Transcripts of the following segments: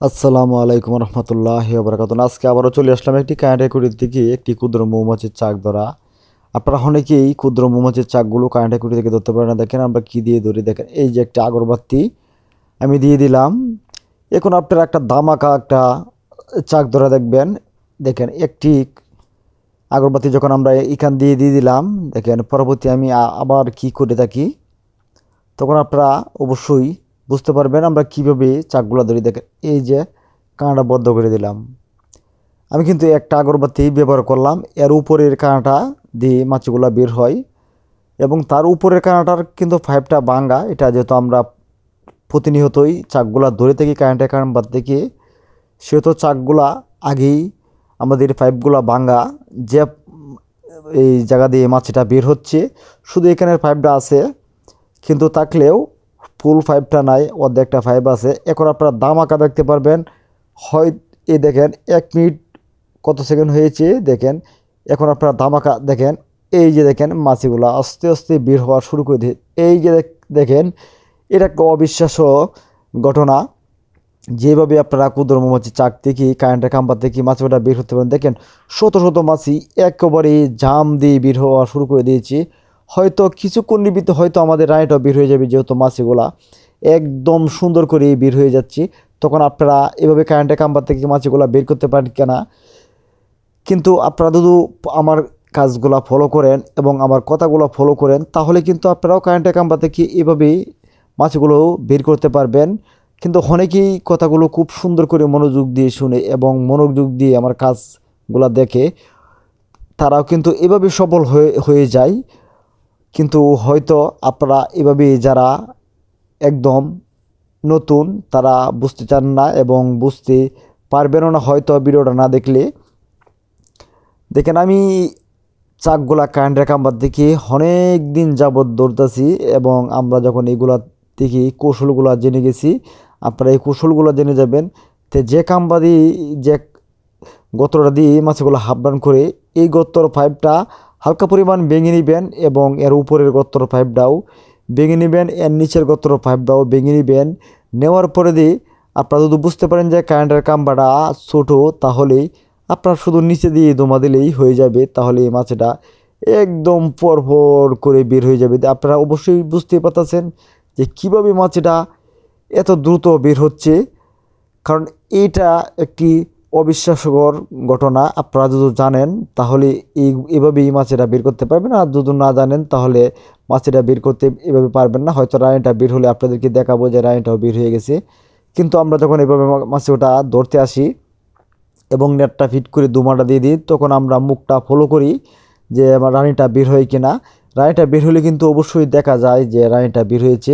আসসালামু আলাইকুম রহমতুল্লাহি ওয়া বারাকাতুহু। আজকে আবারও চলে আসলাম একটি কারেন্ট খুঁটির দিকে একটি ক্ষুদ্র মৌমাছির চাক ধরা। আপনারা অনেকেই ক্ষুদ্র মৌমাছির চাকগুলো কারেন্ট খুঁটি থেকে ধরতে পারেন না। দেখেন আমরা কি দিয়ে ধরি, দেখেন এই যে একটা আগরবাতি আমি দিয়ে দিলাম। এখন আপনারা একটা ধামাকা একটা চাক ধরা দেখবেন। দেখেন একটি আগরবাতি যখন আমরা এখান দিয়ে দিলাম, দেখেন পরবর্তী আমি আবার কি করে থাকি, তখন আপনারা অবশ্যই বুঝতে পারবেন আমরা কিভাবে চাকগুলো ধরি। দেখেন এই যে কাঁটা বদ্ধ করে দিলাম। আমি কিন্তু একটা আগরবাতি ব্যবহার করলাম, এর উপরের কাঁটা দিয়ে মাছিগুলো বের হয় এবং তার উপরের কাঁটার কিন্তু পাইপটা ভাঙা। এটা যেহেতু আমরা প্রতিনিয়তই চাকগুলা ধরে থাকি কারেন্টের কারণ থেকে, সেহেতু চাকগুলা আগেই আমাদের পাইপগুলা ভাঙা। যে এই জায়গা দিয়ে মাছিটা বের হচ্ছে, শুধু এখানের পাইপটা আছে, কিন্তু থাকলেও ফুল পাইপটা নাই, অর্ধেকটা পাইপ আছে। এখন আপনারা ধামাকা দেখতে পারবেন। হয় এই দেখেন 1 মিনিট কত সেকেন্ড হয়েছে, দেখেন এখন আপনারা ধামাকা দেখেন। এই যে দেখেন মাছিগুলো আস্তে আস্তে বের হওয়া শুরু করে দিয়ে, এই যে দেখেন এটা একটা অবিশ্বাস্য ঘটনা। যেভাবে আপনারা ক্ষুদ্র মৌমাছি চাক থেকে কারেন্টের খাম্বা থেকে মাছিটা বের হতে পারেন। দেখেন শত শত মাছি একেবারে জাম দিয়ে বের হওয়া শুরু করে দিয়েছি। হয়তো কিছুক্ষণ নিবিত হয়তো আমাদের রানিটাও বের হয়ে যাবে, যেহেতু মাছিগুলা একদম সুন্দর করে বের হয়ে যাচ্ছে। তখন আপনারা এভাবে কারেন্টের খাম্বা থেকে মাছিগুলা বের করতে পারেন কেনা। কিন্তু আপনারা যদি আমার কাজগুলো ফলো করেন এবং আমার কথাগুলো ফলো করেন, তাহলে কিন্তু আপনারাও কারেন্টের খাম্বা থেকে এভাবেই মাছগুলো বের করতে পারবেন। কিন্তু অনেকেই কথাগুলো খুব সুন্দর করে মনোযোগ দিয়ে শুনে এবং মনোযোগ দিয়ে আমার কাজগুলো দেখে, তারাও কিন্তু এভাবে সফল হয়ে যায়। কিন্তু হয়তো আপনারা এভাবে যারা একদম নতুন, তারা বুঝতে চান না এবং বুঝতে পারবেনও না হয়তো ভিডিওটা না দেখলে। দেখেন আমি চাকগুলা কারেন্টের খাম্বার থেকে অনেক দিন যাবৎ দৌড়তেছি এবং আমরা যখন এগুলা থেকে কৌশলগুলো জেনে গেছি, আপনারা এই কৌশলগুলো জেনে যাবেন। তো যে খাম্বা দিয়ে যে গর্তটা দিয়ে মাছগুলো হাফডাউন করে এই গর্তর পাইপটা হালকা পরিমাণ ভেঙে নেবেন এবং এর উপরের গর্তর পাইপটাও ভেঙে নেবেন, এর নিচের গর্তর পাইপটাও ভেঙে নেবেন। নেওয়ার পরে দিয়ে আপনারা যদি বুঝতে পারেন যে কারেন্টের খাম্বাটা ছোটো, তাহলেই আপনার শুধু নিচে দিয়ে দমা দিলেই হয়ে যাবে। তাহলে এই মাছটা একদম পরপর করে বের হয়ে যাবে। আপনারা অবশ্যই বুঝতে পারতেছেন যে কীভাবে মাছটা এত দ্রুত বের হচ্ছে, কারণ এইটা একটি অবিশ্বাস্যকর ঘটনা। আপনারা যদি জানেন তাহলে এভাবেই মাছেরা বের করতে পারবেন, আর যদি না জানেন তাহলে মাছেরা বের করতে এভাবে পারবেন না। হয়তো রানিটা বের হলে আপনাদেরকে দেখাবো যে রানিটাও বের হয়ে গেছে। কিন্তু আমরা যখন এভাবে মাছটা ধরতে আসি এবং নেটটা ফিট করে দুমাটা দিয়ে দিই, তখন আমরা মুখটা ফলো করি যে আমার রানিটা বের হয় কিনা। রানিটা বের হলে কিন্তু অবশ্যই দেখা যায় যে রানিটা বের হয়েছে।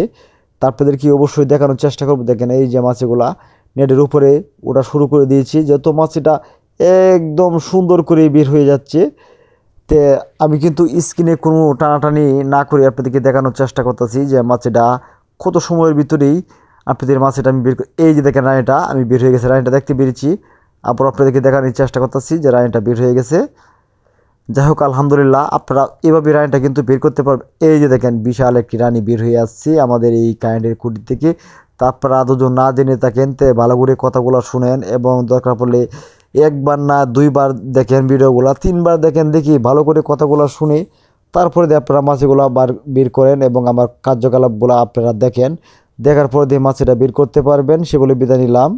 তারপরেদেরকে অবশ্যই দেখানোর চেষ্টা করবো। দেখেন এই যে মাছগুলা নেটের উপরে ওটা শুরু করে দিয়েছি, যেহেতু মাছটা একদম সুন্দর করে বের হয়ে যাচ্ছে। তে আমি কিন্তু স্ক্রিনে কোনো টানাটানি না করে আপনাদেরকে দেখানোর চেষ্টা করতেছি যে মাছটা কত সময়ের ভিতরেই আপনাদের মাছটা আমি বের করি। এই যে দেখেন রানিটা আমি বের হয়ে গেছে, রানিটা দেখতে পেরেছি। আবার আপনাদেরকে দেখানোর চেষ্টা করতেছি যে রানিটা বের হয়ে গেছে। যাই হোক আলহামদুলিল্লাহ, আপনারা এভাবে রানিটা কিন্তু বের করতে পারবেন। এই যে দেখেন বিশাল একটি রানি বের হয়ে আসছে আমাদের এই কারেন্টের খুঁটি থেকে। তা আপনারা দুজন না জেনে থাকেন তে ভালো করে কথাগুলো শুনেন এবং দরকার পড়লে একবার না দুইবার দেখেন ভিডিওগুলো, 3বার দেখেন, দেখি ভালো করে কথাগুলো শুনে তারপরে দিয়ে আপনারা মাছগুলো বের করেন এবং আমার কার্যকলাপগুলো আপনারা দেখেন। দেখার পর দিয়ে মাছটা বের করতে পারবেন। সে বলে বিদায় নিলাম।